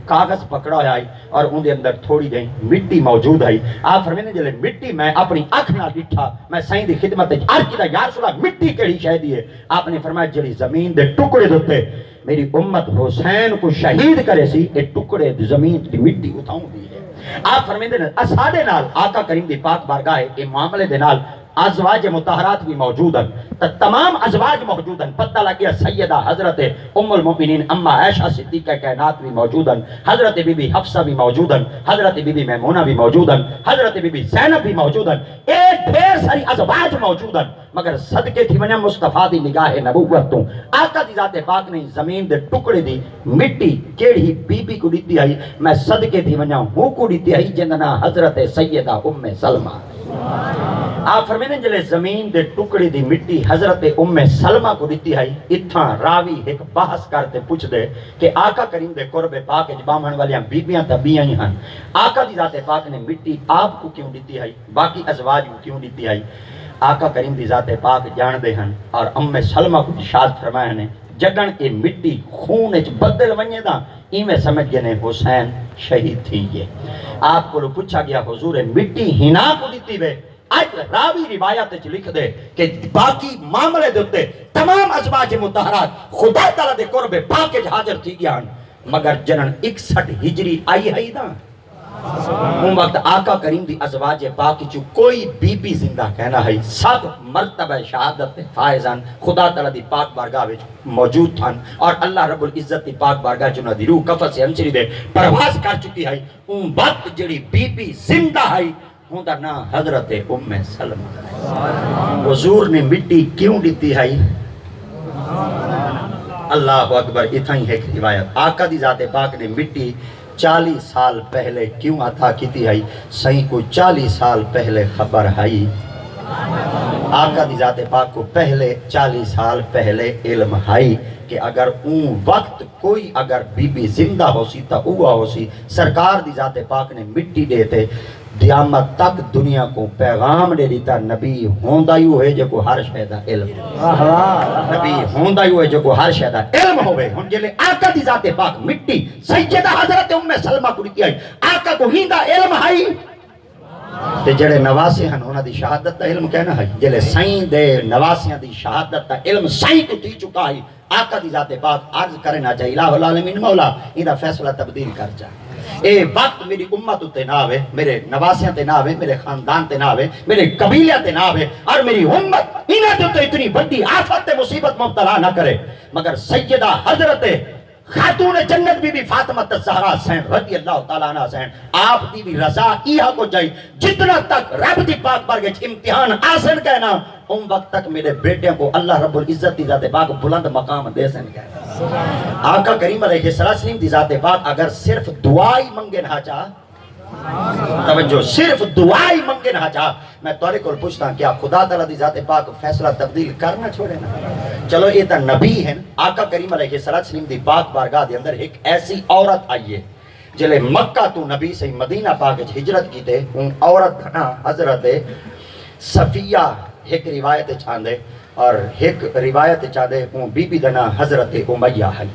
کاغذ پکڑا ہوا ہے اور ان دے اندر تھوڑی جہی مٹی موجود ہے. آپ فرمیندے جلے مٹی میں اپنی اکھ نال ڈٹھا میں سائیں دی خدمت وچ عرض کیتا یا رسول اللہ مٹی کیڑی شے دی ہے؟ آپ نے فرمایا جڑی زمین دے ٹکڑے دے میری امت حسین کو شہید کرے سی اے ٹکڑے زمین دی مٹی اتھاؤں دی ہے. آپ فرمیندے اساڈے نال آقا کریم دی پاک بارگاہ اے معاملے دے نال ازواج مطہرات بھی موجود ہیں، تمام ازواج موجود ہیں. پتہ لگیا سیدہ حضرت ام المؤمنین اما عائشہ صدیقہ کائنات بھی موجود ہیں، حضرت بی بی حفصہ بھی موجود ہیں، حضرت بی بی میمونہ بھی موجود ہیں، حضرت بی بی زینب بھی موجود ہیں. ایک ڈھیر ساری ازواج موجود ہیں. مگر صدقے تھی ونیا مصطفیٰ دی نگاہ نبوت تو آقا دی ذات پاک نے زمین دے ٹکڑے دی مٹی کیڑی بی بی کو دیتی آئی میں صدقے تھی ونیا ہوں کو دیتی آئی جننا حضرت سیدہ ام سلمہ. آپ فرمینے جلے زمین دے ٹکڑی دی مٹی حضرت ام سلمہ کو دیتی ہے. اتھاں راوی ایک بحث کرتے پوچھ دے کہ آقا کریم دے قرب پاک جبامن والیاں بیبیاں تبیاں ہی ہیں، آقا دی ذات پاک نے مٹی آپ کو کیوں دیتی ہے باقی ازواج کو کیوں دیتی ہے؟ آقا کریم دی ذات پاک جان دے ہیں اور ام سلمہ کو ارشاد فرمایا نے جدن اے مٹی خون اچ بدل ونجے دا ایویں سمجھ گئے نے حسین شہید تھی یہ. آپ کو پوچھا گیا حضور مٹی ہنا کو دیتی وے؟ آج راوی روایت لکھ دے کہ باقی معاملے دیتے تمام ازواج مطہرات خدا تعالیٰ دے قرب پاک حاضر تھی گیا مگر جنن 61 ہجری آئی ہے دا ان وقت آقا کریم دی ازواج پاک جو کوئی بی بی زندہ کہنا ہے سب مرتبہ شہادت فائزان خدا تعالیٰ دی پاک بارگاہ موجود تھا اور اللہ رب العزت دی پاک بارگاہ جنہ دی روح کفر سے انسری دے پرواز کر چکی ہے. ان وقت جڑی بی بی زندہ ہے ہوں دا نا حضرت ام سلمہ. حضور نے مٹی کیوں دیتی ہے؟ اللہ اکبر. اتھا ہی ایک روایت آقا دی ذات پاک نے مٹی 40 سال پہلے کیوں عطا کیتی ہے؟ صحیح کو 40 سال پہلے خبر ہے. آقا دی ذات پاک کو پہلے 40 سال پہلے علم ہے کہ اگر اون وقت کوئی اگر بی بی زندہ ہو سی تا ہوا ہو سی سرکار دی ذات پاک نے مٹی دیتے قیامت تک دنیا کو پیغام دے دیتا نبی ہوندا ہی ہوئے جو کو ہر شے دا علم نبی ہوندا ہی ہوئے جو کو ہر شے دا علم ہوئے. ہن جلے آقا دی ذات پاک مٹی سیدہ حضرت ام سلمہ کو دیتی ہے آقا کو ہیندا علم ہے تے جڑے نواسے ہیں انہاں دی شہادت دا علم کہنا ہے. جلے سائیں دے نواسیاں دی شہادت دا علم سائیں کو تھی چکا ہے آقا دی ذات پاک عرض کرنا چاہیے الہ العالمین مولا ایندا فیصلہ تبدیل کر جا. اے وقت میری امت تے نہ آوے میرے نواسیاں تے نہ آوے میرے خاندان تے نہ آوے میرے قبیلے تے نہ آوے اور میری امت انہاں تے اتنی بڑی آفت تے مصیبت مبتلا نہ کرے مگر سیدہ حضرت خاتون جنت بی بی فاطمہ الزہرا حسین رضی اللہ تعالیٰ عنہ حسین آپ دی بھی رضا ایہا کو جائی جتنا تک رب دی پاک بارگاہ امتحان آسن کہنا ان وقت تک میرے بیٹیاں کو اللہ رب العزت دی ذات پاک بلند مقام دے سن کہنا. آقا کریم علیہ السلام دی ذات پاک اگر صرف دعائی منگے نہ چاہ توجہ صرف دعائی منگے نہ چاہ میں تورے کو پوچھتا ہوں کیا خدا تعالیٰ دی ذات پاک فیصلہ تبدیل کرنا چھوڑے نا؟ چلو یہ تا نبی ہیں. آقا کریم علیہ السلام دی پاک بارگاہ دے اندر ایک ایسی عورت آئیے جلے مکہ تو نبی سے مدینہ پاک ہجرت کی تے ان عورت دھنا حضرت صفیہ ایک روایت چاندے اور ایک روایت چاندے ان بی بی دھنا حضرت امیہ ہے.